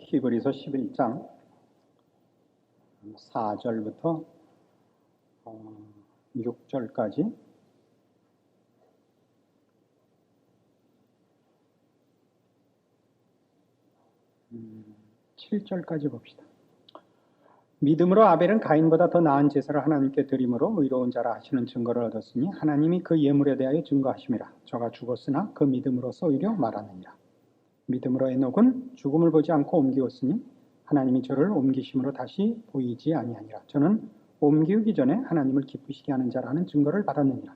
히브리서 11장 4절부터 6절까지 7절까지 봅시다. 믿음으로 아벨은 가인보다 더 나은 제사를 하나님께 드림으로 의로운 자라 하시는 증거를 얻었으니 하나님이 그 예물에 대하여 증거하심이라. 저가 죽었으나 그 믿음으로서 오히려 말하느니라. 믿음으로 에녹은 죽음을 보지 않고 옮기었으니 하나님이 저를 옮기심으로 다시 보이지 아니하니라. 저는 옮기기 전에 하나님을 기쁘시게 하는 자라는 증거를 받았느니라.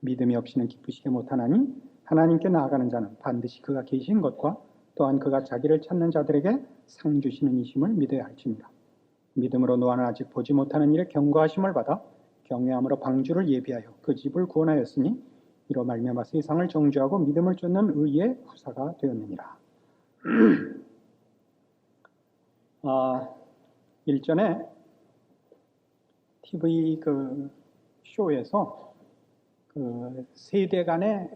믿음이 없이는 기쁘시게 못하나니 하나님께 나아가는 자는 반드시 그가 계신 것과 또한 그가 자기를 찾는 자들에게 상 주시는 이심을 믿어야 할지니라. 믿음으로 노아는 아직 보지 못하는 일에 경고하심을 받아 경외함으로 방주를 예비하여 그 집을 구원하였으니 이로 말미암아 세상을 정죄하고 믿음을 쫓는 의의 후사가 되었느니라. 일전에 TV 쇼에서 세대 간의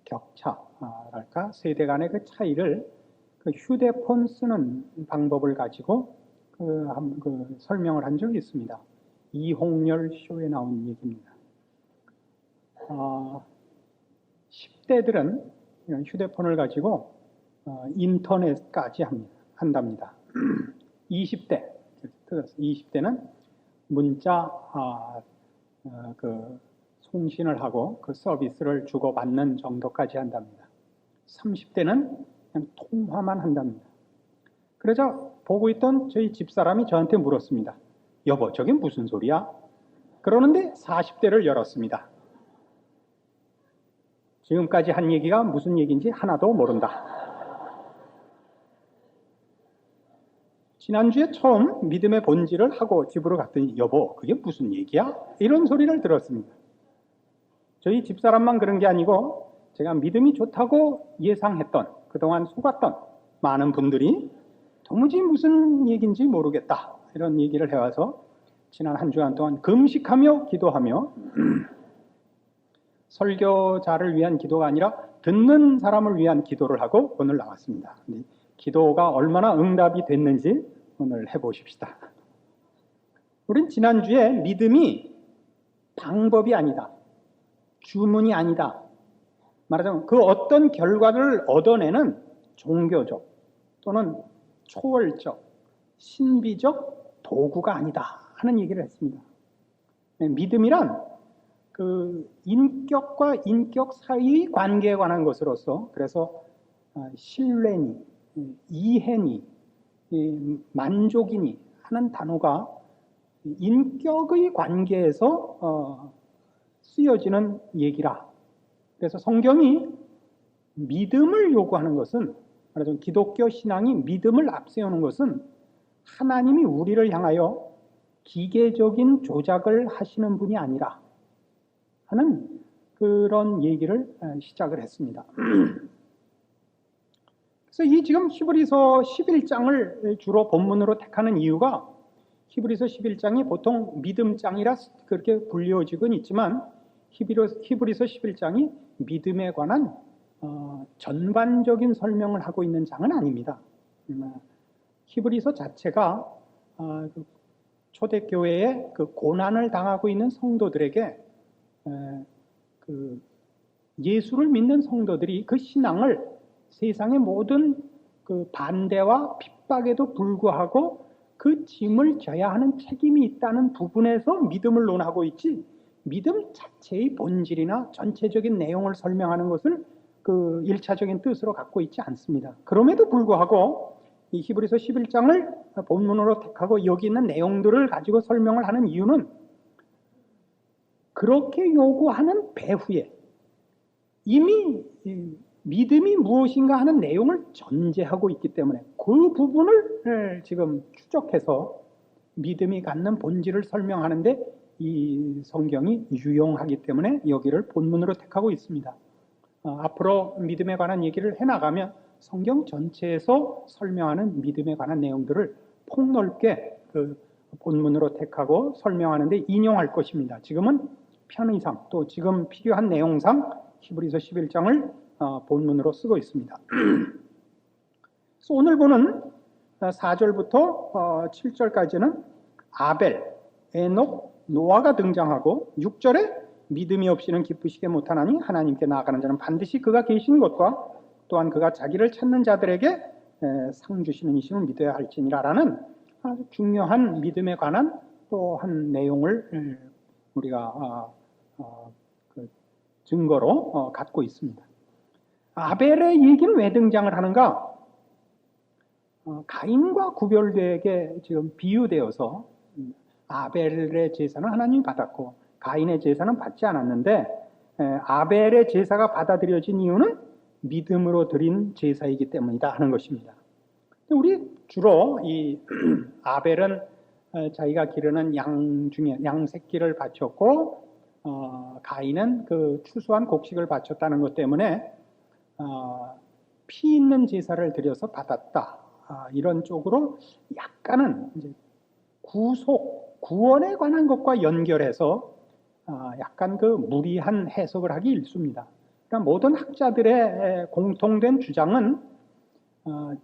격차랄까, 세대 간의 차이를 휴대폰 쓰는 방법을 가지고 설명을 한 적이 있습니다. 이홍열 쇼에 나온 얘기입니다. 10대들은 휴대폰을 가지고 인터넷까지 한답니다. 20대는 문자 송신을 하고 그 서비스를 주고받는 정도까지 한답니다. 30대는 그냥 통화만 한답니다. 그러자 보고 있던 저희 집사람이 저한테 물었습니다. 여보, 저게 무슨 소리야? 그러는데 40대를 열었습니다. 지금까지 한 얘기가 무슨 얘기인지 하나도 모른다. 지난주에 처음 믿음의 본질을 하고 집으로 갔더니 여보, 그게 무슨 얘기야? 이런 소리를 들었습니다. 저희 집사람만 그런 게 아니고 제가 믿음이 좋다고 예상했던, 그동안 속았던 많은 분들이 도무지 무슨 얘기인지 모르겠다 이런 얘기를 해와서 지난 한 주간 동안 금식하며 기도하며 설교자를 위한 기도가 아니라 듣는 사람을 위한 기도를 하고 오늘 나왔습니다. 기도가 얼마나 응답이 됐는지 오늘 해보십시다. 우린 지난주에 믿음이 방법이 아니다, 주문이 아니다, 말하자면 그 어떤 결과를 얻어내는 종교적 또는 초월적, 신비적 도구가 아니다 하는 얘기를 했습니다. 믿음이란 인격과 인격 사이의 관계에 관한 것으로서, 그래서 신뢰니, 이해니, 만족이니 하는 단어가 인격의 관계에서 쓰여지는 얘기라. 그래서 성경이 믿음을 요구하는 것은, 말하자면 기독교 신앙이 믿음을 앞세우는 것은 하나님이 우리를 향하여 기계적인 조작을 하시는 분이 아니라 하는 그런 얘기를 시작을 했습니다. 그래서 이 지금 히브리서 11장을 주로 본문으로 택하는 이유가, 히브리서 11장이 보통 믿음장이라 그렇게 불리워지곤 있지만 히브리서 11장이 믿음에 관한 전반적인 설명을 하고 있는 장은 아닙니다. 히브리서 자체가 초대교회의 고난을 당하고 있는 성도들에게 예수를 믿는 성도들이 그 신앙을 세상의 모든 반대와 핍박에도 불구하고 그 짐을 져야 하는 책임이 있다는 부분에서 믿음을 논하고 있지, 믿음 자체의 본질이나 전체적인 내용을 설명하는 것을 1차적인 뜻으로 갖고 있지 않습니다. 그럼에도 불구하고 이 히브리서 11장을 본문으로 택하고 여기 있는 내용들을 가지고 설명을 하는 이유는 그렇게 요구하는 배후에 이미 믿음이 무엇인가 하는 내용을 전제하고 있기 때문에 그 부분을 지금 추적해서 믿음이 갖는 본질을 설명하는데 이 성경이 유용하기 때문에 여기를 본문으로 택하고 있습니다. 앞으로 믿음에 관한 얘기를 해나가면 성경 전체에서 설명하는 믿음에 관한 내용들을 폭넓게 본문으로 택하고 설명하는데 인용할 것입니다. 지금은 편의상 또 지금 필요한 내용상 히브리서 11장을 본문으로 쓰고 있습니다. 그래서 오늘 보는 4절부터 7절까지는 아벨, 에녹, 노아가 등장하고 6절에 믿음이 없이는 기쁘시게 못하나니 하나님께 나아가는 자는 반드시 그가 계신 것과 또한 그가 자기를 찾는 자들에게 상 주시는 이심을 믿어야 할지니라라는 아주 중요한 믿음에 관한 또 한 내용을 우리가 그 증거로 갖고 있습니다. 아벨의 얘기는 왜 등장을 하는가? 가인과 구별되게 지금 비유되어서 아벨의 제사는 하나님이 받았고 가인의 제사는 받지 않았는데 아벨의 제사가 받아들여진 이유는 믿음으로 드린 제사이기 때문이다 하는 것입니다. 우리 주로 이 아벨은 자기가 기르는 양 중에 양 새끼를 바쳤고 가인은 그 추수한 곡식을 바쳤다는 것 때문에 피 있는 제사를 드려서 받았다. 이런 쪽으로 약간은 이제 구원에 관한 것과 연결해서 약간 그 무리한 해석을 하기 일쑤입니다. 그러니까 모든 학자들의 공통된 주장은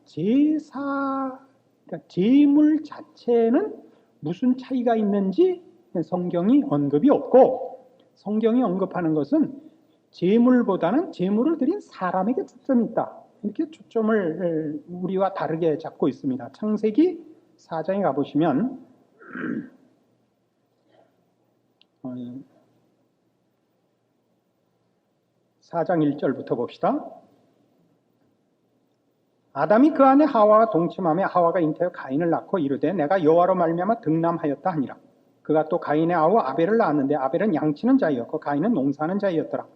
제사, 그러니까 제물 자체는 무슨 차이가 있는지 성경이 언급이 없고 성경이 언급하는 것은 제물보다는 제물을 드린 사람에게 초점이 있다. 이렇게 초점을 우리와 다르게 잡고 있습니다. 창세기 4장에 가보시면 4장 1절부터 봅시다. 아담이 그 안에 하와와 동침하며 하와가 잉태하여 가인을 낳고 이르되 내가 여호와로 말미암아 등남하였다 하니라. 그가 또 가인의 아우 아벨을 낳았는데 아벨은 양치는 자이었고 가인은 농사하는 자이었더라.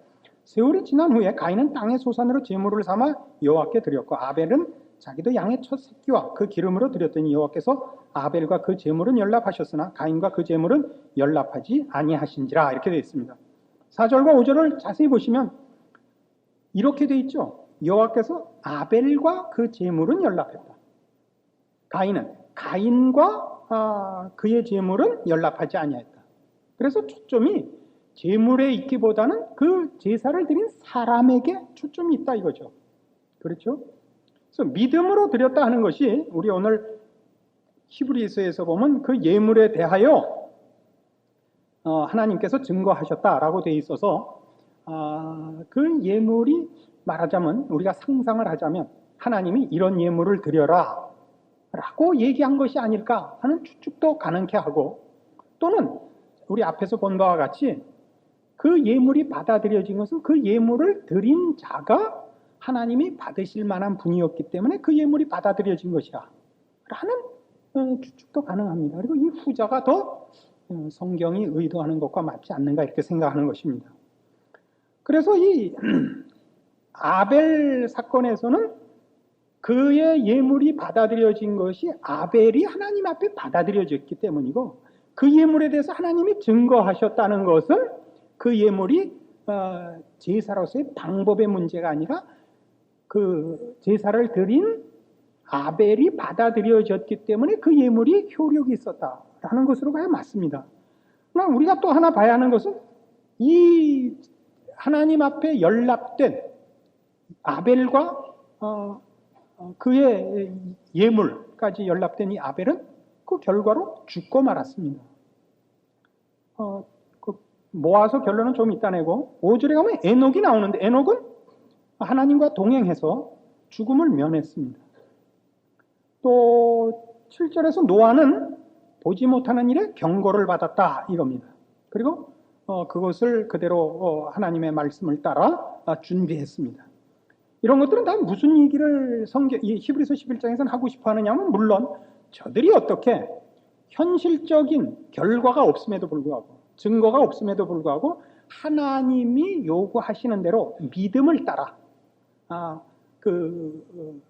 세월이 지난 후에 가인은 땅의 소산으로 제물을 삼아 여호와께 드렸고 아벨은 자기도 양의 첫 새끼와 그 기름으로 드렸더니 여호와께서 아벨과 그 제물은 연락하셨으나 가인과 그 제물은 연락하지 아니하신지라. 이렇게 되어 있습니다. 4절과 5절을 자세히 보시면 이렇게 되어 있죠. 여호와께서 아벨과 그 제물은 연락했다. 가인은 가인과 그의 제물은 연락하지 아니했다. 그래서 초점이 제물에 있기보다는 그 제사를 드린 사람에게 초점이 있다 이거죠. 그렇죠? 그래서 믿음으로 드렸다 하는 것이 우리 오늘 히브리서에서 보면 그 예물에 대하여 하나님께서 증거하셨다라고 되어 있어서 그 예물이 말하자면 우리가 상상을 하자면 하나님이 이런 예물을 드려라 라고 얘기한 것이 아닐까 하는 추측도 가능케 하고 또는 우리 앞에서 본 바와 같이 그 예물이 받아들여진 것은 그 예물을 드린 자가 하나님이 받으실 만한 분이었기 때문에 그 예물이 받아들여진 것이야 라는 추측도 가능합니다. 그리고 이 후자가 더 성경이 의도하는 것과 맞지 않는가 이렇게 생각하는 것입니다. 그래서 이 아벨 사건에서는 그의 예물이 받아들여진 것이 아벨이 하나님 앞에 받아들여졌기 때문이고 그 예물에 대해서 하나님이 증거하셨다는 것은 그 예물이 제사로서의 방법의 문제가 아니라 그 제사를 드린 아벨이 받아들여졌기 때문에 그 예물이 효력이 있었다라는 것으로 봐야 맞습니다. 그러나 우리가 또 하나 봐야 하는 것은 이 하나님 앞에 연락된 아벨과 그의 예물까지 연락된 이 아벨은 그 결과로 죽고 말았습니다. 모아서 결론은 좀 이따 내고 5절에 가면 에녹이 나오는데 에녹은 하나님과 동행해서 죽음을 면했습니다. 또 7절에서 노아는 보지 못하는 일에 경고를 받았다 이겁니다. 그리고 그것을 그대로 하나님의 말씀을 따라 준비했습니다. 이런 것들은 다 무슨 얘기를 이 히브리서 11장에서는 하고 싶어 하느냐면 물론 저들이 어떻게 현실적인 결과가 없음에도 불구하고 증거가 없음에도 불구하고 하나님이 요구하시는 대로 믿음을 따라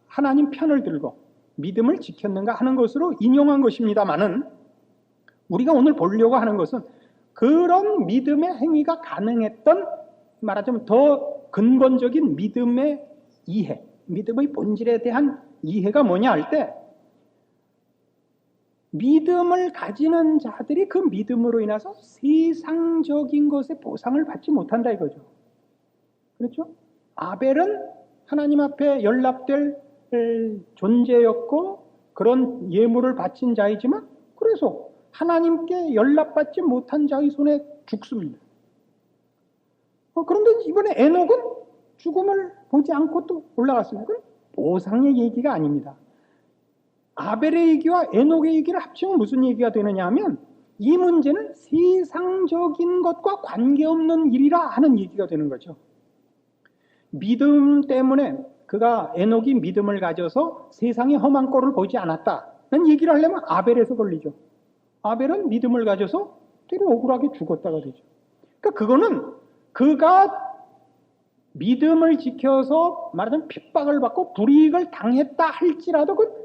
하나님 편을 들고 믿음을 지켰는가 하는 것으로 인용한 것입니다만은 우리가 오늘 보려고 하는 것은 그런 믿음의 행위가 가능했던 말하자면 더 근본적인 믿음의 이해, 믿음의 본질에 대한 이해가 뭐냐 할 때 믿음을 가지는 자들이 그 믿음으로 인해서 세상적인 것의 보상을 받지 못한다 이거죠. 그렇죠? 아벨은 하나님 앞에 연락될 존재였고 그런 예물을 바친 자이지만 그래서 하나님께 연락받지 못한 자의 손에 죽습니다. 그런데 이번에 에녹은 죽음을 보지 않고 또 올라갔습니다. 그건 보상의 얘기가 아닙니다. 아벨의 얘기와 에녹의 얘기를 합치면 무슨 얘기가 되느냐 하면 이 문제는 세상적인 것과 관계없는 일이라 하는 얘기가 되는 거죠. 믿음 때문에 그가 에녹이 믿음을 가져서 세상의 험한 꼴을 보지 않았다는 얘기를 하려면 아벨에서 걸리죠. 아벨은 믿음을 가져서 되게 억울하게 죽었다가 되죠. 그러니까 그거는 그가 믿음을 지켜서 말하자면 핍박을 받고 불이익을 당했다 할지라도 그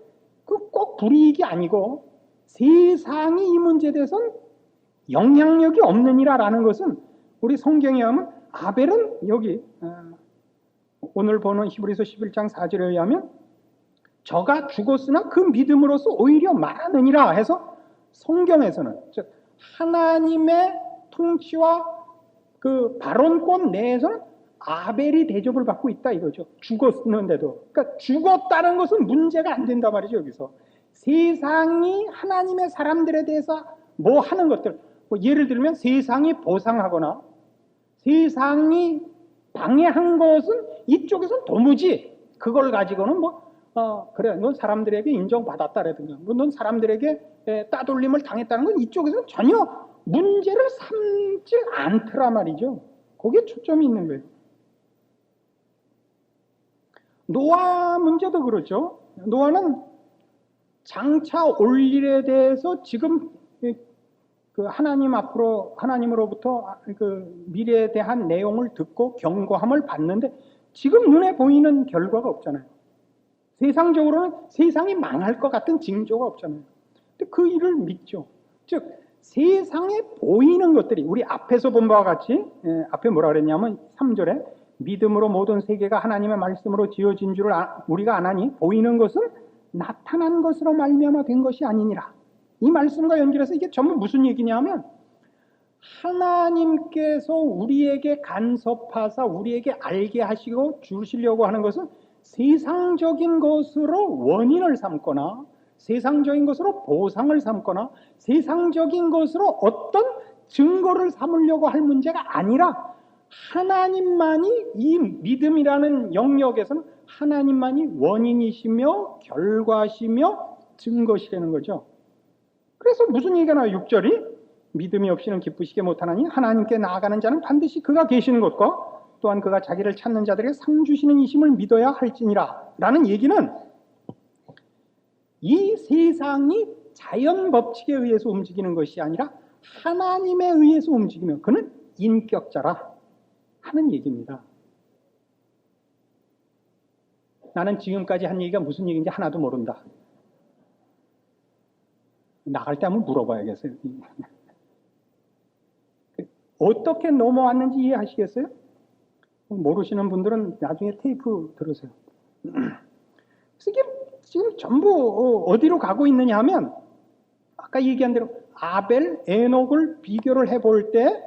꼭 불이익이 아니고 세상이 이 문제에 대해서는 영향력이 없느니라라는 것은 우리 성경에 하면 아벨은 여기 오늘 보는 히브리서 11장 4절에 의하면 저가 죽었으나 그 믿음으로서 오히려 말하느니라 해서 성경에서는 즉 하나님의 통치와 그 발언권 내에서는 아벨이 대접을 받고 있다 이거죠. 죽었는데도. 그러니까 죽었다는 것은 문제가 안 된단 말이죠. 여기서 세상이 하나님의 사람들에 대해서 뭐 하는 것들, 뭐 예를 들면 세상이 보상하거나 세상이 방해한 것은 이쪽에서는 도무지 그걸 가지고는 그래 넌 사람들에게 인정받았다라든가 넌 사람들에게 따돌림을 당했다는 건 이쪽에서는 전혀 문제를 삼지 않더라 말이죠. 거기에 초점이 있는 거예요. 노아 문제도 그렇죠. 노아는 장차 올 일에 대해서 지금 그 하나님으로부터 그 미래에 대한 내용을 듣고 경고함을 받는데 지금 눈에 보이는 결과가 없잖아요. 세상적으로는 세상이 망할 것 같은 징조가 없잖아요. 근데 그 일을 믿죠. 즉 세상에 보이는 것들이 우리 앞에서 본 바와 같이 앞에 뭐라 그랬냐면 3절에 믿음으로 모든 세계가 하나님의 말씀으로 지어진 줄을 우리가 아나니 보이는 것은 나타난 것으로 말미암아 된 것이 아니니라. 이 말씀과 연결해서 이게 전부 무슨 얘기냐면 하나님께서 우리에게 간섭하사 우리에게 알게 하시고 주시려고 하는 것은 세상적인 것으로 원인을 삼거나 세상적인 것으로 보상을 삼거나 세상적인 것으로 어떤 증거를 삼으려고 할 문제가 아니라 하나님만이 이 믿음이라는 영역에서는 하나님만이 원인이시며 결과시며 증거시라는 거죠. 그래서 무슨 얘기가 나와요? 6절이 믿음이 없이는 기쁘시게 못하나니 하나님께 나아가는 자는 반드시 그가 계시는 것과 또한 그가 자기를 찾는 자들에게 상 주시는 이심을 믿어야 할지니라 라는 얘기는 이 세상이 자연 법칙에 의해서 움직이는 것이 아니라 하나님에 의해서 움직이며 그는 인격자라 하는 얘기입니다. 나는 지금까지 한 얘기가 무슨 얘기인지 하나도 모른다. 나갈 때 한번 물어봐야겠어요. 어떻게 넘어왔는지 이해하시겠어요? 모르시는 분들은 나중에 테이프 들으세요. 그래서 이게 지금 전부 어디로 가고 있느냐 하면 아까 얘기한 대로 아벨, 에녹을 비교를 해볼 때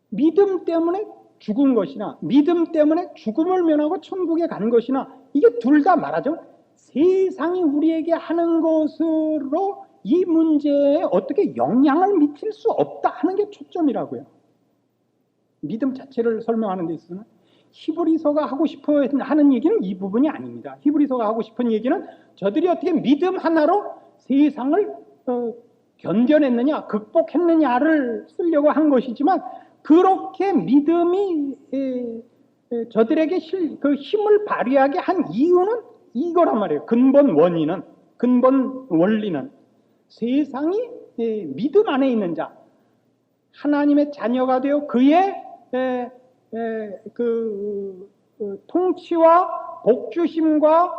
믿음 때문에 죽은 것이나 믿음 때문에 죽음을 면하고 천국에 간 것이나 이게 둘 다 말하죠. 세상이 우리에게 하는 것으로 이 문제에 어떻게 영향을 미칠 수 없다 하는 게 초점이라고요. 믿음 자체를 설명하는 데 있어서는 히브리서가 하고 싶어 하는 얘기는 이 부분이 아닙니다. 히브리서가 하고 싶은 얘기는 저들이 어떻게 믿음 하나로 세상을 견뎌냈느냐 극복했느냐를 쓰려고 한 것이지만 그렇게 믿음이 저들에게 그 힘을 발휘하게 한 이유는 이거란 말이에요. 근본 원인은, 근본 원리는 세상이 믿음 안에 있는 자, 하나님의 자녀가 되어 그의 통치와 복주심과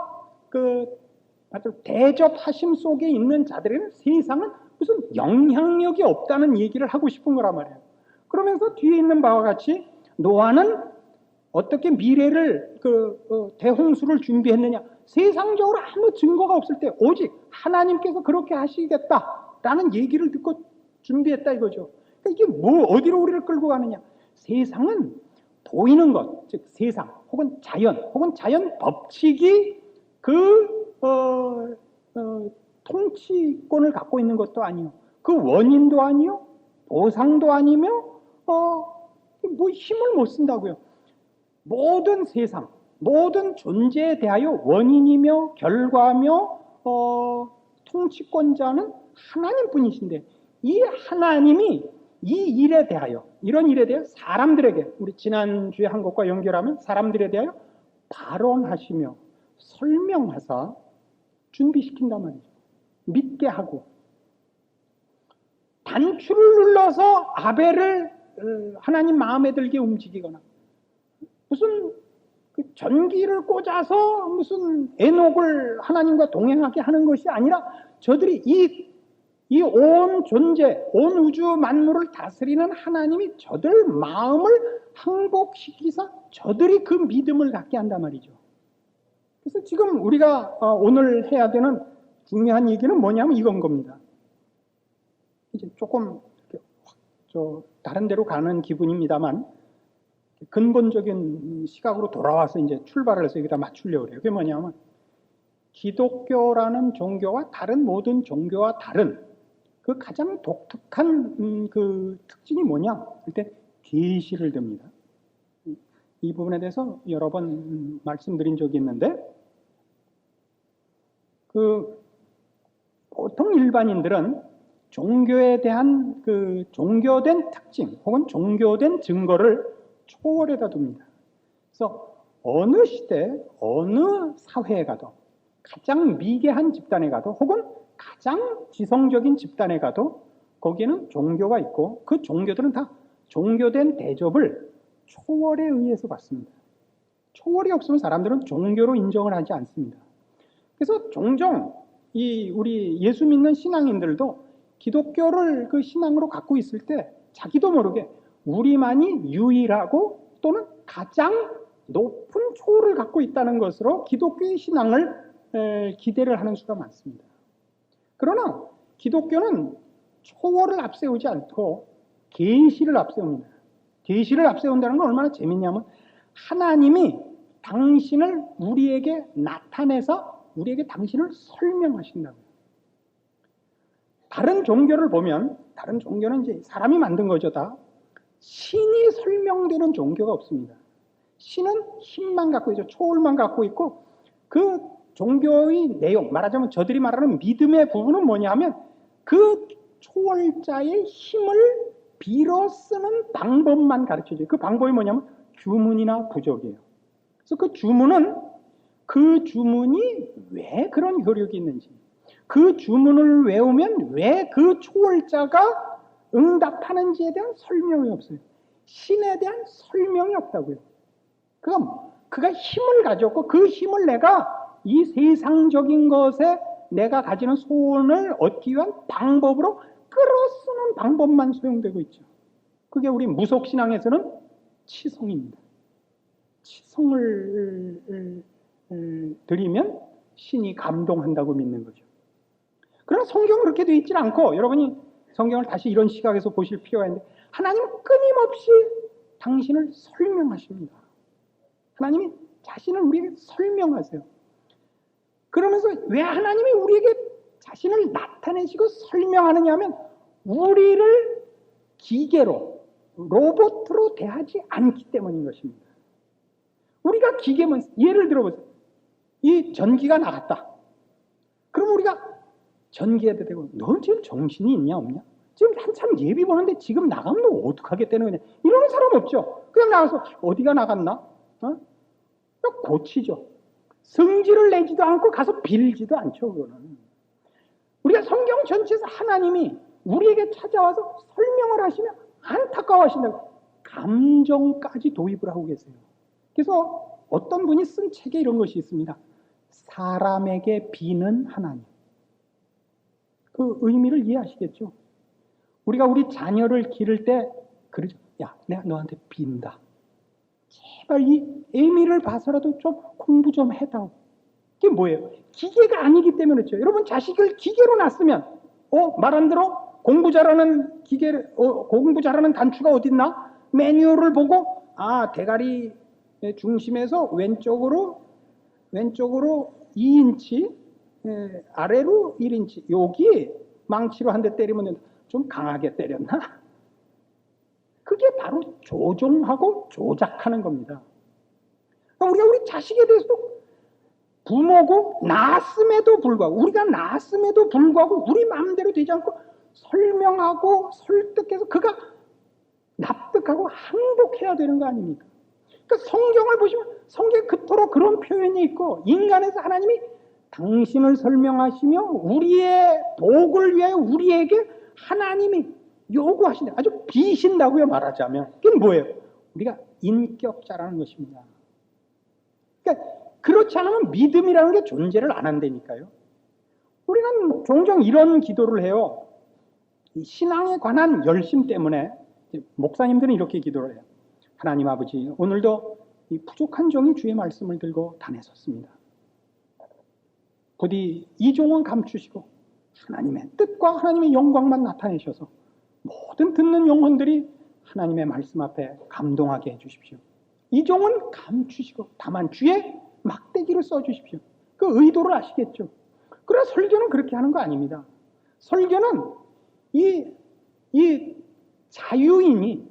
대접하심 속에 있는 자들에게는 세상은 무슨 영향력이 없다는 얘기를 하고 싶은 거란 말이에요. 그러면서 뒤에 있는 바와 같이 노아는 어떻게 미래를 대홍수를 준비했느냐? 세상적으로 아무 증거가 없을 때 오직 하나님께서 그렇게 하시겠다라는 얘기를 듣고 준비했다 이거죠. 그러니까 이게 어디로 우리를 끌고 가느냐? 세상은 보이는 것, 즉 세상 혹은 자연 법칙이 통치권을 갖고 있는 것도 아니요. 그 원인도 아니요. 보상도 아니며 뭐 힘을 못 쓴다고요. 모든 세상, 모든 존재에 대하여 원인이며 결과며 통치권자는 하나님뿐이신데 이 하나님이 이 일에 대하여 이런 일에 대해 사람들에게 우리 지난주에 한 것과 연결하면 사람들에 대하여 발언하시며 설명하사 준비시킨단 말이죠. 믿게 하고 단추를 눌러서 아벨을 하나님 마음에 들게 움직이거나 무슨 전기를 꽂아서 무슨 에녹을 하나님과 동행하게 하는 것이 아니라 저들이 이 온 존재, 온 우주 만물을 다스리는 하나님이 저들 마음을 항복시키사 저들이 그 믿음을 갖게 한단 말이죠. 그래서 지금 우리가 오늘 해야 되는 중요한 얘기는 뭐냐면 이건 겁니다. 이제 조금 다른 데로 가는 기분입니다만 근본적인 시각으로 돌아와서 이제 출발을 해서 여기다 맞추려고 그래요. 그게 뭐냐면 기독교라는 종교와 다른 모든 종교와 다른 그 가장 독특한 그 특징이 뭐냐? 그때 계시를 듭니다. 이 부분에 대해서 여러 번 말씀드린 적이 있는데 보통 일반인들은 종교에 대한 그 종교된 특징 혹은 종교된 증거를 초월에다 둡니다. 그래서 어느 시대, 어느 사회에 가도 가장 미개한 집단에 가도 혹은 가장 지성적인 집단에 가도 거기에는 종교가 있고 그 종교들은 다 종교된 대접을 초월에 의해서 받습니다. 초월이 없으면 사람들은 종교로 인정을 하지 않습니다. 그래서 종종 우리 예수 믿는 신앙인들도 기독교를 그 신앙으로 갖고 있을 때 자기도 모르게 우리만이 유일하고 또는 가장 높은 초월을 갖고 있다는 것으로 기독교의 신앙을 기대를 하는 수가 많습니다. 그러나 기독교는 초월을 앞세우지 않고 계시를 앞세웁니다. 계시를 앞세운다는 건 얼마나 재밌냐면 하나님이 당신을 우리에게 나타내서 우리에게 당신을 설명하신다고요. 다른 종교를 보면 다른 종교는 이제 사람이 만든 거죠. 다 신이 설명되는 종교가 없습니다. 신은 힘만 갖고 있죠. 초월만 갖고 있고 그 종교의 내용, 말하자면 저들이 말하는 믿음의 부분은 뭐냐 하면 그 초월자의 힘을 빌어 쓰는 방법만 가르쳐줘요. 그 방법이 뭐냐면 주문이나 부적이에요. 그래서 그 주문이 왜 그런 효력이 있는지, 그 주문을 외우면 왜 그 초월자가 응답하는지에 대한 설명이 없어요. 신에 대한 설명이 없다고요. 그가 힘을 가졌고 그 힘을 내가 이 세상적인 것에 내가 가지는 소원을 얻기 위한 방법으로 끌어쓰는 방법만 소용되고 있죠. 그게 우리 무속신앙에서는 치성입니다. 치성을 드리면 신이 감동한다고 믿는 거죠. 그러나 성경은 그렇게 되어 있지 않고 여러분이 성경을 다시 이런 시각에서 보실 필요가 있는데 하나님은 끊임없이 당신을 설명하십니다. 하나님이 자신을 우리에게 설명하세요. 그러면서 왜 하나님이 우리에게 자신을 나타내시고 설명하느냐 하면 우리를 기계로, 로봇으로 대하지 않기 때문인 것입니다. 우리가 기계면, 예를 들어보세요. 이 전기가 나갔다. 그럼 우리가 전기에다 대고 너 지금 정신이 있냐 없냐? 지금 한참 예비 보는데 지금 나가면 너 어떡하겠다는 거냐? 이러는 사람 없죠. 그냥 나가서 어디가 나갔나? 고치죠. 성질을 내지도 않고 가서 빌지도 않죠. 그거는. 우리가 성경 전체에서 하나님이 우리에게 찾아와서 설명을 하시면 안타까워하신다고 감정까지 도입을 하고 계세요. 그래서 어떤 분이 쓴 책에 이런 것이 있습니다. 사람에게 비는 하나님. 그 의미를 이해하시겠죠? 우리가 우리 자녀를 기를 때 그러죠. 야, 내가 너한테 빈다. 제발 이 의미를 봐서라도 좀 공부 좀 해다오. 이게 뭐예요? 기계가 아니기 때문에 그렇죠. 여러분 자식을 기계로 낳았으면 말 안 들어? 공부 잘하는 공부 잘하는 단추가 어딨나? 매뉴얼을 보고 대가리 중심에서 왼쪽으로 2인치 아래로 1인치, 여기 망치로 한 대 때리면 좀 강하게 때렸나? 그게 바로 조종하고 조작하는 겁니다. 그러니까 우리가 우리 자식에 대해서도 부모고 낳았음에도 불구하고, 우리가 낳았음에도 불구하고 우리 마음대로 되지 않고 설명하고 설득해서 그가 납득하고 항복해야 되는 거 아닙니까? 그러니까 성경을 보시면 성경에 그토록 그런 표현이 있고, 인간에서 하나님이 당신을 설명하시며 우리의 복을 위하여 우리에게 하나님이 요구하신다. 아주 비신다고요, 말하자면. 그게 뭐예요? 우리가 인격자라는 것입니다. 그러니까 그렇지 않으면 믿음이라는 게 존재를 안 한다니까요. 우리는 종종 이런 기도를 해요. 신앙에 관한 열심 때문에 목사님들은 이렇게 기도를 해요. 하나님 아버지, 오늘도 이 부족한 종이 주의 말씀을 들고 다녔었습니다. 부디 이 종은 감추시고 하나님의 뜻과 하나님의 영광만 나타내셔서 모든 듣는 영혼들이 하나님의 말씀 앞에 감동하게 해주십시오. 이 종은 감추시고 다만 주의 막대기를 써주십시오. 그 의도를 아시겠죠? 그러나 설교는 그렇게 하는 거 아닙니다. 설교는 이 자유인이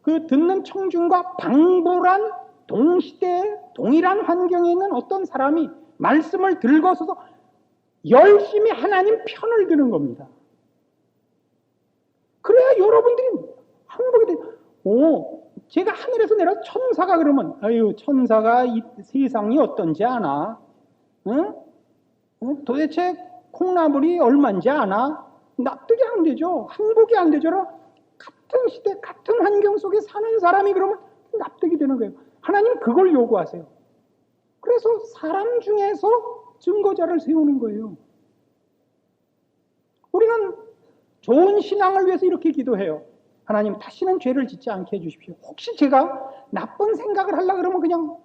그 듣는 청중과 방불한 동시대에 동일한 환경에 있는 어떤 사람이 말씀을 들고 서서 열심히 하나님 편을 드는 겁니다. 그래야 여러분들이 항복이 돼요. 제가 하늘에서 내려 천사가 그러면, 아유, 천사가 이 세상이 어떤지 아나? 응? 도대체 콩나물이 얼마인지 아나? 납득이 안 되죠. 항복이 안 되죠. 같은 시대, 같은 환경 속에 사는 사람이 그러면 납득이 되는 거예요. 하나님 그걸 요구하세요. 그래서 사람 중에서 증거자를 세우는 거예요. 우리는 좋은 신앙을 위해서 이렇게 기도해요. 하나님, 다시는 죄를 짓지 않게 해주십시오. 혹시 제가 나쁜 생각을 하려고 그러면 그냥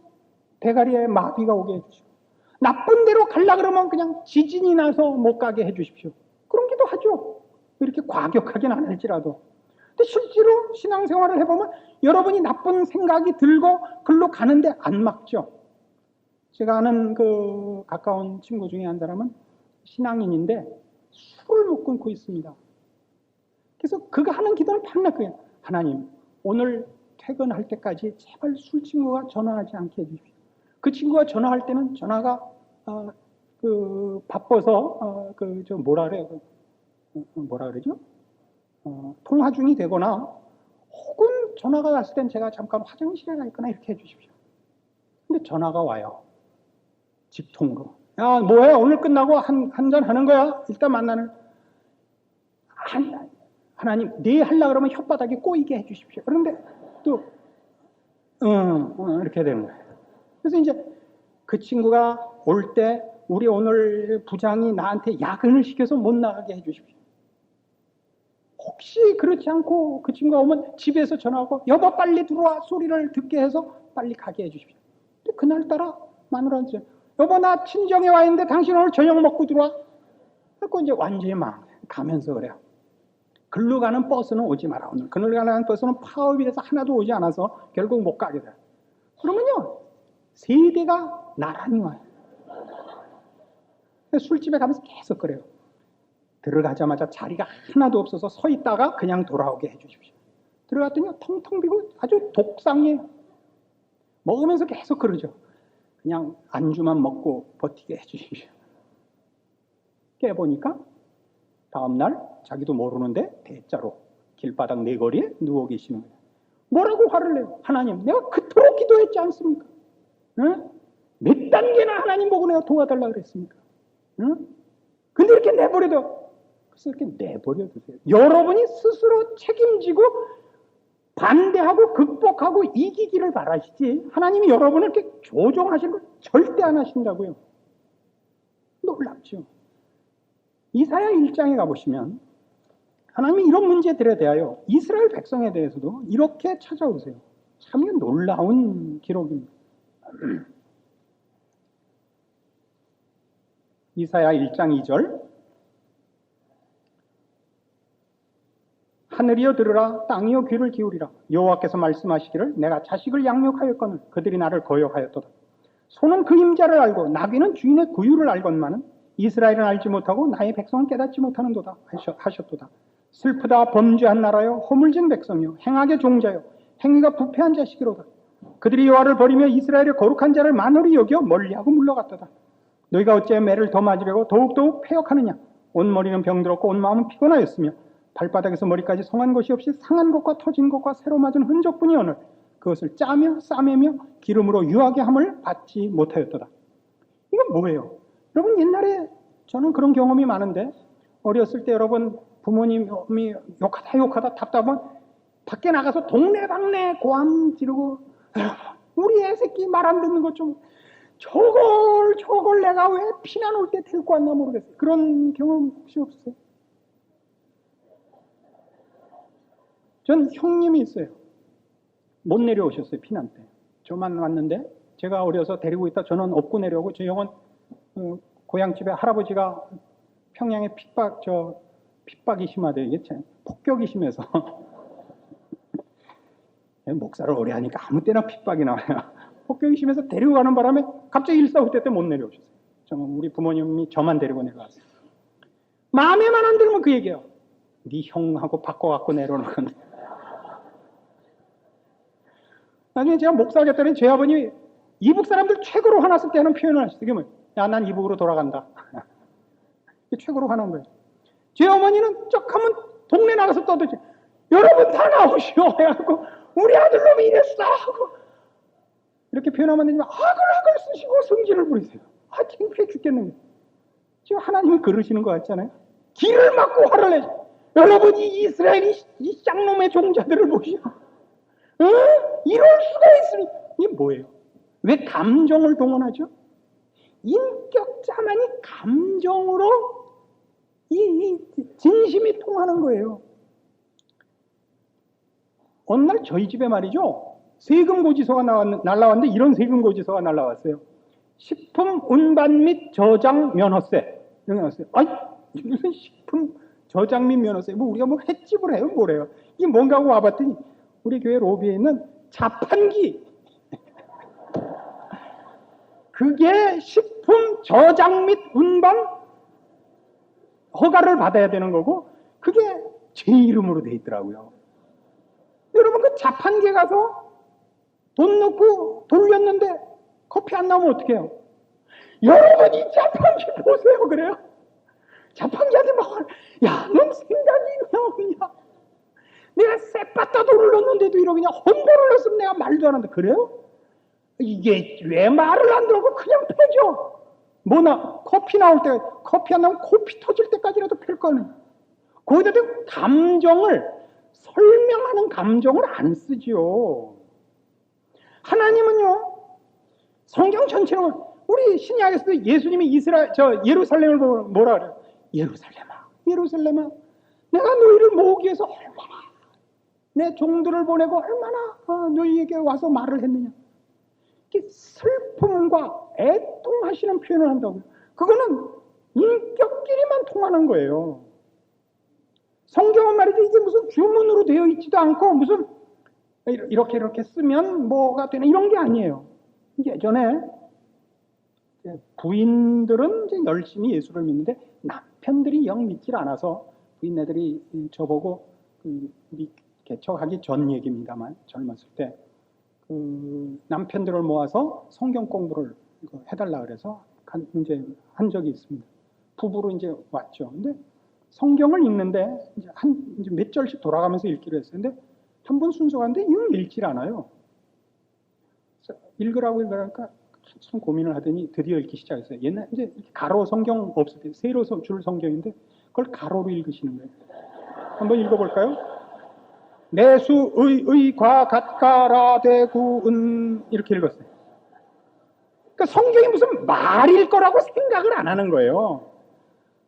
대가리에 마비가 오게 해주십시오. 나쁜 데로 가려고 그러면 그냥 지진이 나서 못 가게 해주십시오. 그런 기도 하죠. 이렇게 과격하긴 안 할지라도. 근데 실제로 신앙생활을 해보면 여러분이 나쁜 생각이 들고 글로 가는데 안 막죠. 제가 아는 그 가까운 친구 중에 한 사람은 신앙인인데 술을 못 끊고 있습니다. 그래서 그가 하는 기도는 밤낮 그래요. 하나님, 오늘 퇴근할 때까지 제발 술 친구가 전화하지 않게 해주십시오. 그 친구가 전화할 때는 전화가 바빠서 뭐라 그래요? 뭐라 그러죠? 통화 중이 되거나 혹은 전화가 왔을 땐 제가 잠깐 화장실에 가 있거나 이렇게 해주십시오. 근데 전화가 와요. 집통으로. 야, 뭐해? 오늘 끝나고 한잔 하는 거야? 일단 만나는. 하나님, 네 하려고 그러면 혓바닥에 꼬이게 해주십시오. 그런데 또, 이렇게 되는 거예요. 그래서 이제 그 친구가 올 때 우리 오늘 부장이 나한테 야근을 시켜서 못 나가게 해주십시오. 혹시 그렇지 않고 그 친구가 오면 집에서 전화하고 여보 빨리 들어와 소리를 듣게 해서 빨리 가게 해주십시오. 근데 그날따라 마누라한테 여보 나 친정에 와 있는데 당신 오늘 저녁 먹고 들어와? 그래서 이제 완전히 가면서 그래요. 글로 가는 버스는 오지 마라. 오늘 글로 가는 버스는 파업이 돼서 하나도 오지 않아서 결국 못 가게 돼. 그러면요 세대가 나란히 와요. 술집에 가면서 계속 그래요. 들어가자마자 자리가 하나도 없어서 서 있다가 그냥 돌아오게 해주십시오. 들어갔더니 텅텅 비고 아주 독상이에요. 먹으면서 계속 그러죠. 그냥 안주만 먹고 버티게 해주십시오. 깨보니까 다음날 자기도 모르는데 대자로 길바닥 네거리에 누워 계시는 거예요. 뭐라고 화를 내요? 하나님, 내가 그토록 기도했지 않습니까? 응? 몇 단계나 하나님 보고 내가 도와달라 그랬습니까? 응? 근데 이렇게 내버려둬. 그래서 이렇게 내버려 두세요. 여러분이 스스로 책임지고 반대하고 극복하고 이기기를 바라시지 하나님이 여러분을 이렇게 조종하시는 걸 절대 안 하신다고요. 놀랍죠. 이사야 1장에 가보시면 하나님이 이런 문제들에 대하여 이스라엘 백성에 대해서도 이렇게 찾아오세요. 참 놀라운 기록입니다. 이사야 1장 2절 하늘이여 들으라 땅이여 귀를 기울이라 여호와께서 말씀하시기를 내가 자식을 양육하였거늘 그들이 나를 거역하였도다. 소는 그 임자를 알고 나귀는 주인의 구유를 알건만은 이스라엘은 알지 못하고 나의 백성은 깨닫지 못하는도다 하셨도다. 슬프다 범죄한 나라여 허물진 백성이요 행악의 종자요 행위가 부패한 자식이로다. 그들이 여호와를 버리며 이스라엘의 거룩한 자를 만홀히 여겨 멀리하고 물러갔도다. 너희가 어찌 매를 더 맞으려고 더욱더욱 패역하느냐. 온 머리는 병들었고 온 마음은 피곤하였으며 발바닥에서 머리까지 성한 것이 없이 상한 것과 터진 것과 새로 맞은 흔적뿐이오늘 그것을 짜며 싸매며 기름으로 유하게 함을 받지 못하였도다. 이건 뭐예요? 여러분 옛날에 저는 그런 경험이 많은데 어렸을 때 여러분 부모님이 욕하다 답답하면 밖에 나가서 동네방네 고함 지르고 우리 애 새끼 말 안 듣는 것 좀 저걸 내가 왜 피난 올 때 데리고 왔나 모르겠어요. 그런 경험 혹시 없으세요? 전 형님이 있어요. 못 내려오셨어요. 피난 때. 저만 왔는데 제가 어려서 데리고 있다 저는 업고 내려오고 저 형은 고향집에 할아버지가 평양에 핍박이 심하대요. 이게 참 폭격이 심해서 목사를 오래 하니까 아무 때나 핍박이 나와요. 폭격이 심해서 데리고 가는 바람에 갑자기 일사후퇴 때 못 내려오셨어요. 우리 부모님이 저만 데리고 내려왔어요. 마음에만 안 들면 그 얘기예요. 네 형하고 바꿔갖고 내려오는 건데. 나중에 제가 목사하겠다니 제 아버님이 이북 사람들 최고로 화났을 때 하는 표현을 하셨어요. 이게 뭐예요? 야, 난 이북으로 돌아간다. 최고로 화난 거예요. 제 어머니는 쩍 하면 동네 나가서 떠들지. 여러분 다 나오시오. 해갖고 우리 아들놈이 이랬어. 하고 이렇게 표현하면 안 되지만 하글하글 쓰시고 성질을 부리세요. 창피해 죽겠는 거예요. 지금 하나님이 그러시는 것 같잖아요. 길을 막고 화를 내죠. 여러분 이 이스라엘이 이 쌍놈의 종자들을 보시오. 이럴 수가 있으니 이게 뭐예요? 왜 감정을 동원하죠? 인격자만이 감정으로 이 진심이 통하는 거예요. 어느 날 저희 집에 말이죠. 세금 고지서가 날라왔는데 이런 세금 고지서가 날라왔어요. 식품 운반 및 저장 면허세. 이런 게 나왔어요. 아니 무슨 식품 저장 및 면허세. 뭐 우리가 뭐 횟집을 해요? 뭐래요? 이게 뭔가 하고 와봤더니 우리 교회 로비에 있는 자판기. 그게 식품 저장 및 운반 허가를 받아야 되는 거고 그게 제 이름으로 돼 있더라고요. 여러분 그 자판기에 가서 돈 넣고 돌렸는데 커피 안 나오면 어떡해요? 여러분 이 자판기 보세요. 그래요? 자판기한테 막 야, 넌 생각이 없냐? 내가 쎄빠따 돈을 넣었는데도 이러고 그냥 험보를 넣었으면 내가 말도 안 한다. 그래요? 이게 왜 말을 안 들고 그냥 패죠? 커피 나올 때, 커피 안 나오면 코피 터질 때까지라도 팰 거는. 거기다 감정을, 설명하는 감정을 안 쓰죠. 하나님은요, 성경 전체로, 우리 신약에서도 예수님이 예루살렘을 보고 뭐라 그래요? 예루살렘아, 내가 너희를 모으기 위해서 얼마나 내 종들을 보내고 얼마나 너희에게 와서 말을 했느냐. 슬픔과 애통하시는 표현을 한다고요. 그거는 인격끼리만 통하는 거예요. 성경은 말이죠. 이게 무슨 주문으로 되어 있지도 않고 무슨 이렇게 쓰면 뭐가 되나 이런 게 아니에요. 예전에 부인들은 이제 열심히 예수를 믿는데 남편들이 영 믿질 않아서 부인네들이 저보고 우리 개척하기 전 얘기입니다만 젊었을 때 남편들을 모아서 성경 공부를 해달라 그래서 이제 한 적이 있습니다. 부부로 이제 왔죠. 근데 성경을 읽는데 이제 몇 절씩 돌아가면서 읽기로 했어요. 근데 한 번 순서가는데 이건 읽질 않아요. 읽으라고 읽으니까 참 고민을 하더니 드디어 읽기 시작했어요. 옛날 이제 가로 성경 없을 때 세로 줄 성경인데 그걸 가로로 읽으시는 거예요. 한번 읽어볼까요? 내수의 과 같가라 대구은 이렇게 읽었어요. 그러니까 성경이 무슨 말일 거라고 생각을 안 하는 거예요.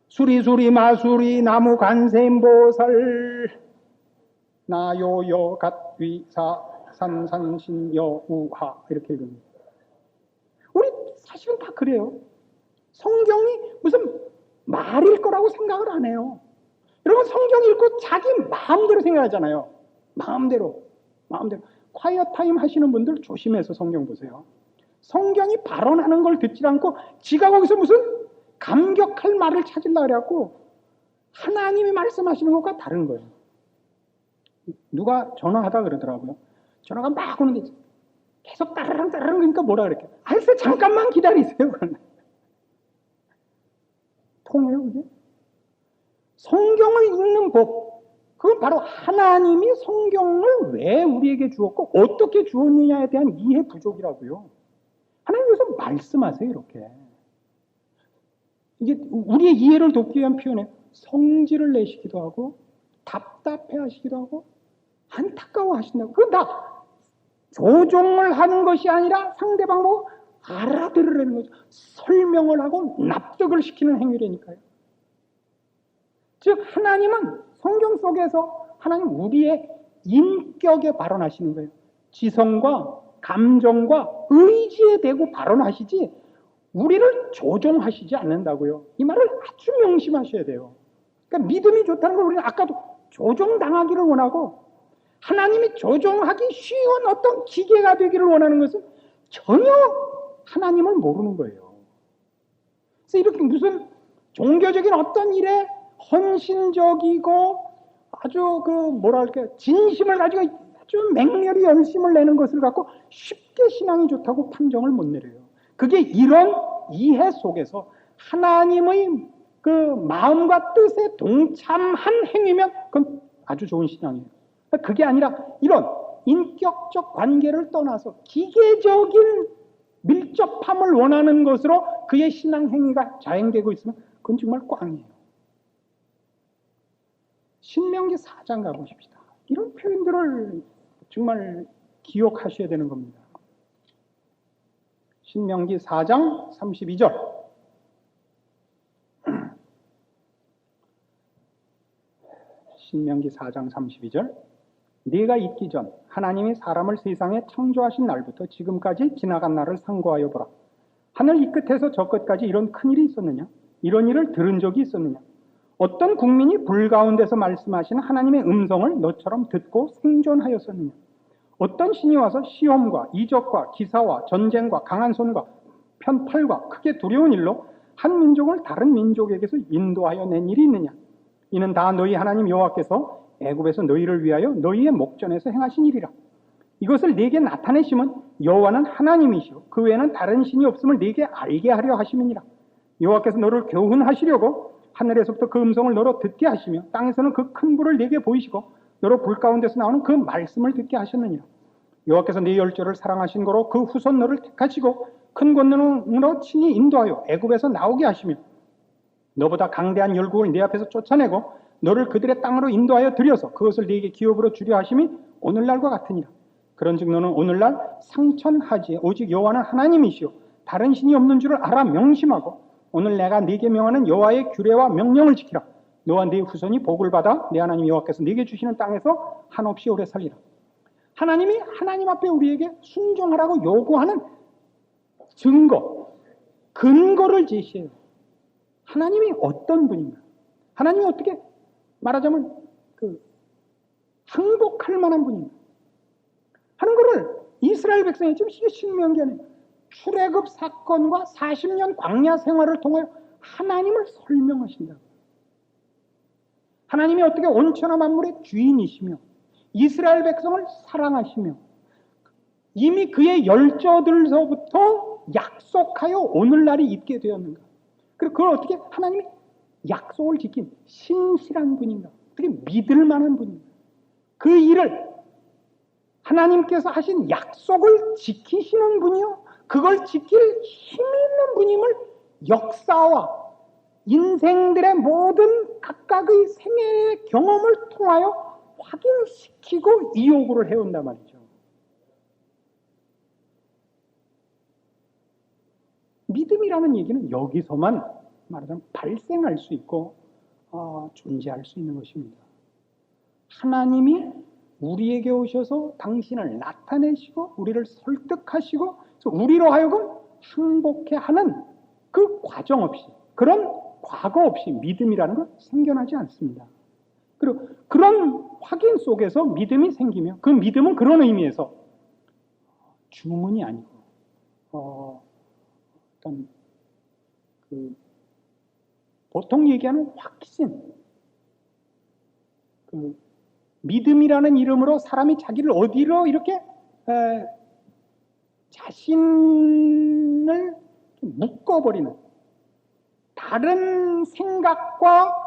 수리수리 마수리 나무 간세음보살 나요요 갓위사 산산신여 우하 이렇게 읽습니다. 우리 사실은 다 그래요. 성경이 무슨 말일 거라고 생각을 안 해요. 여러분 성경 읽고 자기 마음대로 생각하잖아요. 마음대로. 콰이어 타임 하시는 분들 조심해서 성경 보세요. 성경이 발언하는 걸 듣지 않고 지가 거기서 무슨 감격할 말을 찾으려고 그래갖고 하나님이 말씀하시는 것과 다른 거예요. 누가 전화하다 그러더라고요. 전화가 막 오는데 계속 따르릉 그러니까 뭐라 그랬게? 알았어요. 잠깐만 기다리세요. 통해요, 그게? 성경을 읽는 법, 그건 바로 하나님이 성경을 왜 우리에게 주었고 어떻게 주었느냐에 대한 이해 부족이라고요. 하나님께서 말씀하세요, 이렇게. 이게 우리의 이해를 돕기 위한 표현에 성질을 내시기도 하고 답답해 하시기도 하고 안타까워 하신다고. 그건 다 조종을 하는 것이 아니라 상대방 보고 알아들으라는 거죠. 설명을 하고 납득을 시키는 행위라니까요. 즉 하나님은 성경 속에서 하나님 우리의 인격에 발언하시는 거예요. 지성과 감정과 의지에 대고 발언하시지 우리를 조종하시지 않는다고요. 이 말을 아주 명심하셔야 돼요. 그러니까 믿음이 좋다는 걸 우리는 아까도 조종당하기를 원하고 하나님이 조종하기 쉬운 어떤 기계가 되기를 원하는 것은 전혀 하나님을 모르는 거예요. 그래서 이렇게 무슨 종교적인 어떤 일에 헌신적이고 아주 진심을 가지고 아주 맹렬히 열심을 내는 것을 갖고 쉽게 신앙이 좋다고 판정을 못 내려요. 그게 이런 이해 속에서 하나님의 그 마음과 뜻에 동참한 행위면 그건 아주 좋은 신앙이에요. 그게 아니라 이런 인격적 관계를 떠나서 기계적인 밀접함을 원하는 것으로 그의 신앙 행위가 자행되고 있으면 그건 정말 꽝이에요. 신명기 4장 가보십시다. 이런 표현들을 정말 기억하셔야 되는 겁니다. 신명기 4장 32절. 신명기 4장 32절. 네가 있기 전 하나님이 사람을 세상에 창조하신 날부터 지금까지 지나간 날을 상고하여 보라. 하늘 이 끝에서 저 끝까지 이런 큰일이 있었느냐? 이런 일을 들은 적이 있었느냐? 어떤 국민이 불 가운데서 말씀하시는 하나님의 음성을 너처럼 듣고 생존하였었느냐? 어떤 신이 와서 시험과 이적과 기사와 전쟁과 강한 손과 편팔과 크게 두려운 일로 한 민족을 다른 민족에게서 인도하여 낸 일이 있느냐? 이는 다 너희 하나님 여호와께서 애굽에서 너희를 위하여 너희의 목전에서 행하신 일이라. 이것을 네게 나타내심은 여호와는 하나님이시오 그 외에는 다른 신이 없음을 네게 알게 하려 하심이니라. 여호와께서 너를 교훈하시려고 하늘에서부터 그 음성을 너로 듣게 하시며 땅에서는 그 큰 불을 네게 보이시고 너로 불 가운데서 나오는 그 말씀을 듣게 하셨느니라. 여호와께서 네 열조를 사랑하신 거로 그 후손 너를 택하시고 큰 권능으로 친히 인도하여 애굽에서 나오게 하시며 너보다 강대한 열국을 네 앞에서 쫓아내고 너를 그들의 땅으로 인도하여 들여서 그것을 네게 기업으로 주려 하심이 오늘날과 같으니라. 그런즉 너는 오늘날 상천하지에 오직 여호와는 하나님이시오 다른 신이 없는 줄을 알아 명심하고 오늘 내가 네게 명하는 여호와의 규례와 명령을 지키라. 너와 네 후손이 복을 받아 내 하나님 여호와께서 네게 주시는 땅에서 한없이 오래 살리라. 하나님이 하나님 앞에 우리에게 순종하라고 요구하는 증거, 근거를 제시해요. 하나님이 어떤 분인가? 하나님이 어떻게 말하자면 항복할 만한 분인가? 하는 것을 이스라엘 백성이 지금 이게 신명기 안에 출애굽 사건과 40년 광야 생활을 통하여 하나님을 설명하신다. 하나님이 어떻게 온천하 만물의 주인이시며 이스라엘 백성을 사랑하시며 이미 그의 열조들서부터 약속하여 오늘날이 있게 되었는가? 그리고 그걸 어떻게 하나님이 약속을 지킨 신실한 분인가? 어떻게 믿을 만한 분인가? 그 일을 하나님께서 하신 약속을 지키시는 분이요 그걸 지킬 힘이 있는 분임을 역사와 인생들의 모든 각각의 생애의 경험을 통하여 확인시키고 이 요구를 해온단 말이죠. 믿음이라는 얘기는 여기서만 말하자면 발생할 수 있고 존재할 수 있는 것입니다. 하나님이 우리에게 오셔서 당신을 나타내시고 우리를 설득하시고 우리로 하여금 항복해 하는 그 과정 없이 그런 과거 없이 믿음이라는 건 생겨나지 않습니다. 그리고 그런 확인 속에서 믿음이 생기며 그 믿음은 그런 의미에서 주문이 아니고 어떤 보통 얘기하는 확신, 믿음이라는 이름으로 사람이 자기를 어디로 이렇게 자신을 묶어버리는, 다른 생각과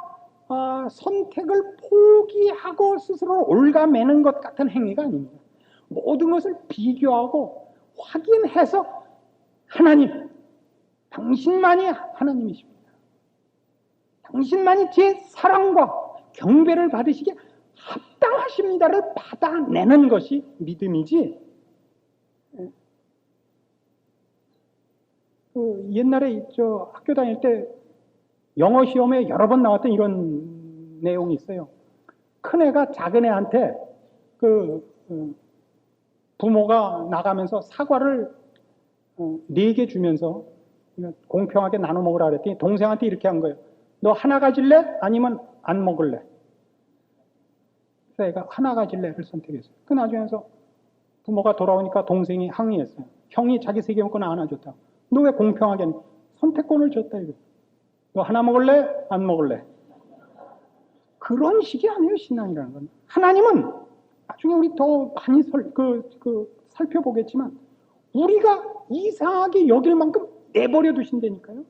선택을 포기하고 스스로 올가매는 것 같은 행위가 아닙니다. 모든 것을 비교하고 확인해서 하나님, 당신만이 하나님이십니다. 당신만이 제 사랑과 경배를 받으시기에 합당하십니다를 받아내는 것이 믿음이지. 옛날에 학교 다닐 때 영어 시험에 여러 번 나왔던 이런 내용이 있어요. 큰애가 작은애한테 부모가 나가면서 사과를 4개 주면서 공평하게 나눠 먹으라 그랬더니 동생한테 이렇게 한 거예요. 너 하나 가질래? 아니면 안 먹을래? 그래서 애가 하나 가질래를 선택했어요. 그 나중에서 부모가 돌아오니까 동생이 항의했어요. 형이 자기 3개 먹고 나 하나 줬다. 너 왜 공평하게 선택권을 줬다 이거. 너 하나 먹을래? 안 먹을래? 그런 식이 아니에요, 신앙이라는 건. 하나님은 나중에 우리 더 많이 살펴보겠지만 우리가 이상하게 여길 만큼 내버려 두신다니까요.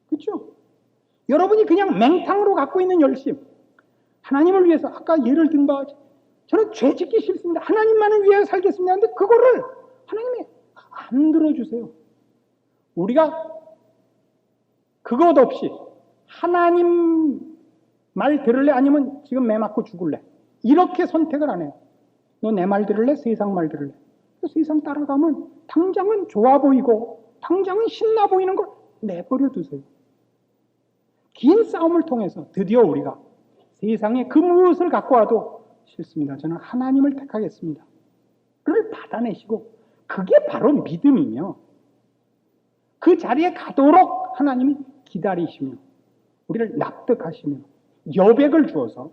그렇죠? 여러분이 그냥 맹탕으로 갖고 있는 열심, 하나님을 위해서, 아까 예를 든 바, 저는 죄 짓기 싫습니다. 하나님만을 위해 살겠습니다. 근데 그거를 하나님이 안 들어주세요. 우리가 그것 없이 하나님 말 들을래? 아니면 지금 매 맞고 죽을래? 이렇게 선택을 안 해요. 너 내 말 들을래? 세상 말 들을래? 세상 따라가면 당장은 좋아 보이고 당장은 신나 보이는 걸 내버려 두세요. 긴 싸움을 통해서 드디어 우리가 세상에 그 무엇을 갖고 와도 싫습니다. 저는 하나님을 택하겠습니다. 그를 받아내시고, 그게 바로 믿음이며, 그 자리에 가도록 하나님이 기다리시며 우리를 납득하시며 여백을 주어서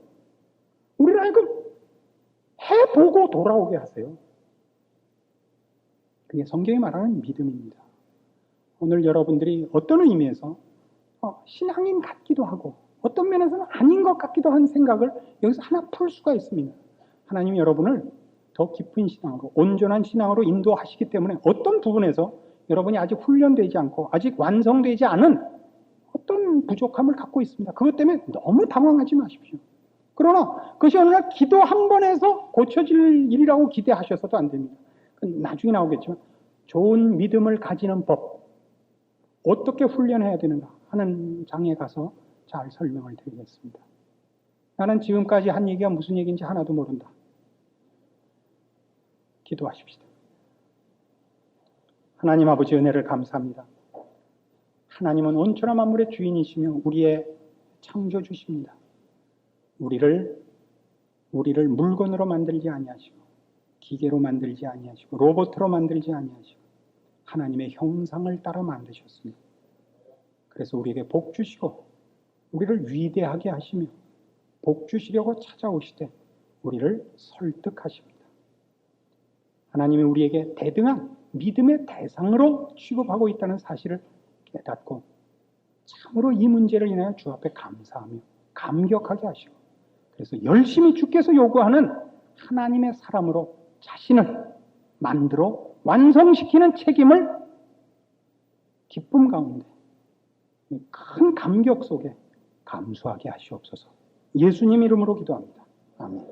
우리를 하여금 해보고 돌아오게 하세요. 그게 성경이 말하는 믿음입니다. 오늘 여러분들이 어떤 의미에서 신앙인 같기도 하고 어떤 면에서는 아닌 것 같기도 한 생각을 여기서 하나 풀 수가 있습니다. 하나님이 여러분을 더 깊은 신앙으로, 온전한 신앙으로 인도하시기 때문에 어떤 부분에서 여러분이 아직 훈련되지 않고 아직 완성되지 않은 어떤 부족함을 갖고 있습니다. 그것 때문에 너무 당황하지 마십시오. 그러나 그것이 어느 날 기도 한 번에서 고쳐질 일이라고 기대하셔서도 안 됩니다. 나중에 나오겠지만 좋은 믿음을 가지는 법, 어떻게 훈련해야 되는가 하는 장에 가서 잘 설명을 드리겠습니다. 나는 지금까지 한 얘기가 무슨 얘기인지 하나도 모른다. 기도하십시다. 하나님 아버지, 은혜를 감사합니다. 하나님은 온천한 만물의 주인이시며 우리의 창조주십니다. 우리를 물건으로 만들지 아니하시고 기계로 만들지 아니하시고 로봇으로 만들지 아니하시고 하나님의 형상을 따라 만드셨습니다. 그래서 우리에게 복 주시고 우리를 위대하게 하시며 복 주시려고 찾아오시되 우리를 설득하십니다. 하나님이 우리에게 대등한 믿음의 대상으로 취급하고 있다는 사실을 깨닫고 참으로 이 문제를 인하여 주 앞에 감사하며 감격하게 하시고, 그래서 열심히 주께서 요구하는 하나님의 사람으로 자신을 만들어 완성시키는 책임을 기쁨 가운데 큰 감격 속에 감수하게 하시옵소서. 예수님 이름으로 기도합니다. 아멘.